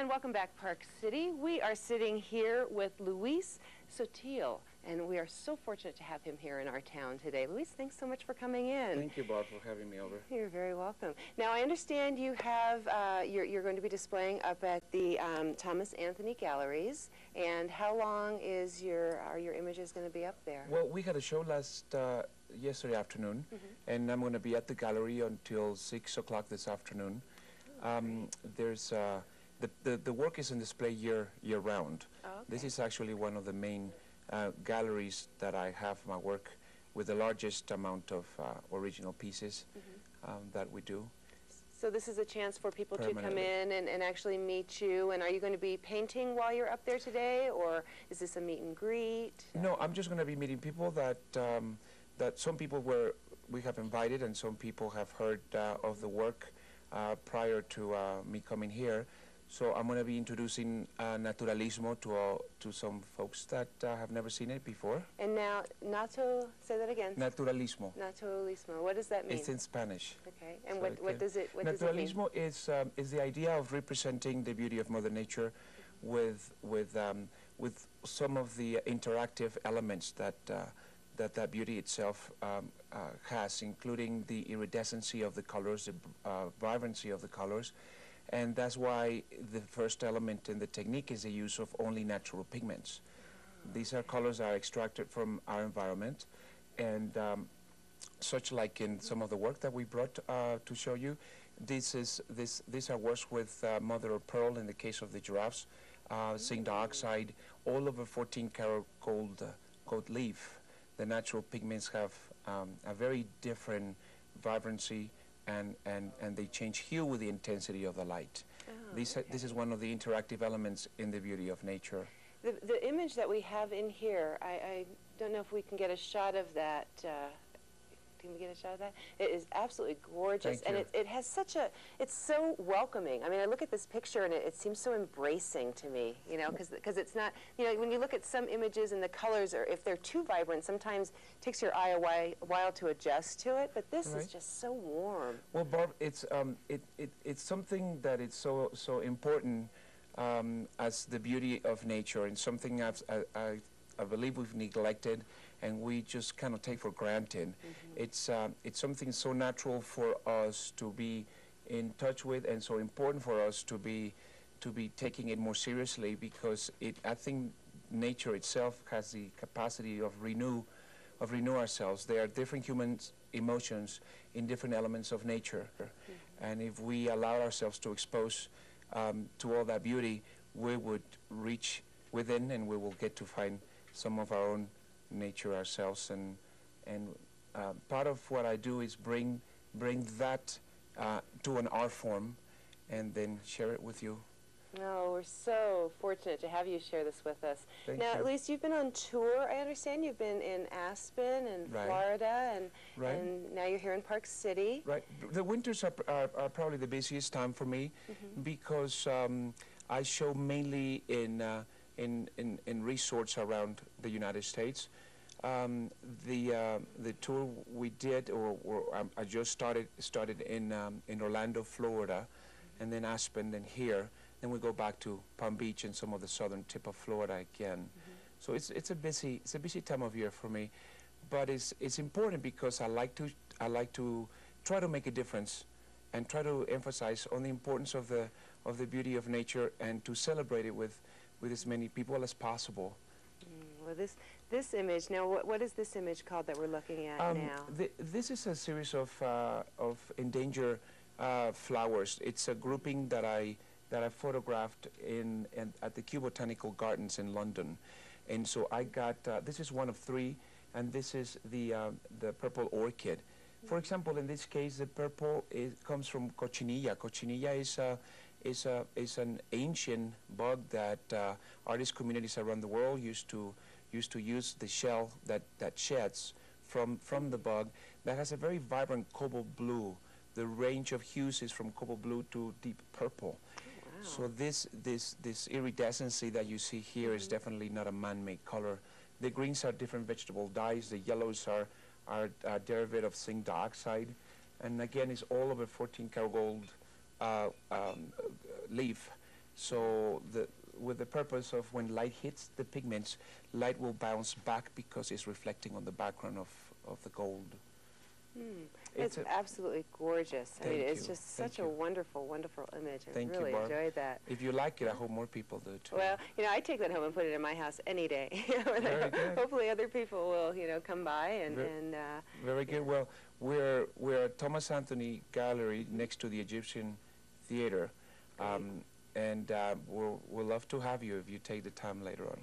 welcome back, Park City. We are sitting here with Luis Sottil, and we are so fortunate to have him here in our town today. Luis, thanks so much for coming in. Thank you, Bob, for having me over. You're very welcome. Now, I understand you have, you're going to be displaying up at the Thomas Anthony Galleries, and how long are your images going to be up there? Well, we had a show yesterday afternoon, and I'm going to be at the gallery until 6 o'clock this afternoon. The work is on display year-round. Oh, okay. This is actually one of the main galleries that I have my work with the largest amount of original pieces that we do. So this is a chance for people to come in and actually meet you. And are you going to be painting while you're up there today, or is this a meet and greet? No, I'm just going to be meeting people that some people we have invited, and some people have heard of the work prior to me coming here. So I'm going to be introducing naturalismo to some folks that have never seen it before. And now, say that again. Naturalismo. Naturalismo. What does that mean? It's in Spanish. Okay. And so what does it mean? Naturalismo is the idea of representing the beauty of Mother Nature with some of the interactive elements that beauty itself has, including the iridescency of the colors, the vibrancy of the colors. And that's why the first element in the technique is the use of only natural pigments. These are colors that are extracted from our environment, and such like in some of the work that we brought to show you, these are works with mother of pearl in the case of the giraffes, zinc dioxide, all over 14-karat gold leaf. The natural pigments have a very different vibrancy, and they change hue with the intensity of the light. Oh, this is one of the interactive elements in the beauty of nature. The image that we have in here, I don't know if we can get a shot of that. Can we get a shot of that? It is absolutely gorgeous, and it has it's so welcoming. I mean, I look at this picture and it seems so embracing to me, you know, because it's not, you know, when you look at some images and the colors, or if they're too vibrant, sometimes it takes your eye a while to adjust to it, but this is just so warm. Well, Barb, it's something that is so important as the beauty of nature, and something I believe we've neglected and we just kind of take for granted. It's something so natural for us to be in touch with, and so important for us to be taking it more seriously, because I think nature itself has the capacity of renew ourselves. There are different human emotions in different elements of nature, and if we allow ourselves to expose to all that beauty, we would reach within, and we will get to find some of our own nature ourselves. And part of what I do is bring that to an art form, and then share it with you. No, we're so fortunate to have you share this with us. Thank now, you. At least you've been on tour, I understand. You've been in Aspen and Florida, and now you're here in Park City. Right. The winters are probably the busiest time for me, because I show mainly in resorts around the United States. The tour we did, I just started in Orlando, Florida, and then Aspen, then here. Then we go back to Palm Beach and some of the southern tip of Florida again. So it's a busy time of year for me, but it's important because I like to try to make a difference, and try to emphasize on the importance of the beauty of nature, and to celebrate it with as many people as possible. Well, this image, now what is this image called that we're looking at now? This is a series of endangered flowers. It's a grouping that I photographed at the Kew Botanical Gardens in London, and so I got this is one of three, and this is the purple orchid. For example, in this case, the purple comes from cochinilla. Cochinilla is an ancient bug that artist communities around the world used to use the shell that sheds from the bug, that has a very vibrant cobalt blue. The range of hues is from cobalt blue to deep purple. Wow. So this iridescency that you see here is definitely not a man-made color. The greens are different vegetable dyes. The yellows are a derivative of zinc dioxide, and again, it's all over 14-karat gold leaf. So with the purpose of when light hits the pigments, light will bounce back because it's reflecting on the background of the gold. It's absolutely gorgeous. I mean, it's just such a you. wonderful, wonderful image. I Thank really you, Barb. enjoyed that. If you like it, I hope more people do too. Well, you know, I take that home and put it in my house any day. Very good. Hopefully other people will, you know, come by and... Very good. Well, we're at Thomas Anthony Gallery next to the Egyptian Theater. And we'll love to have you if you take the time later on.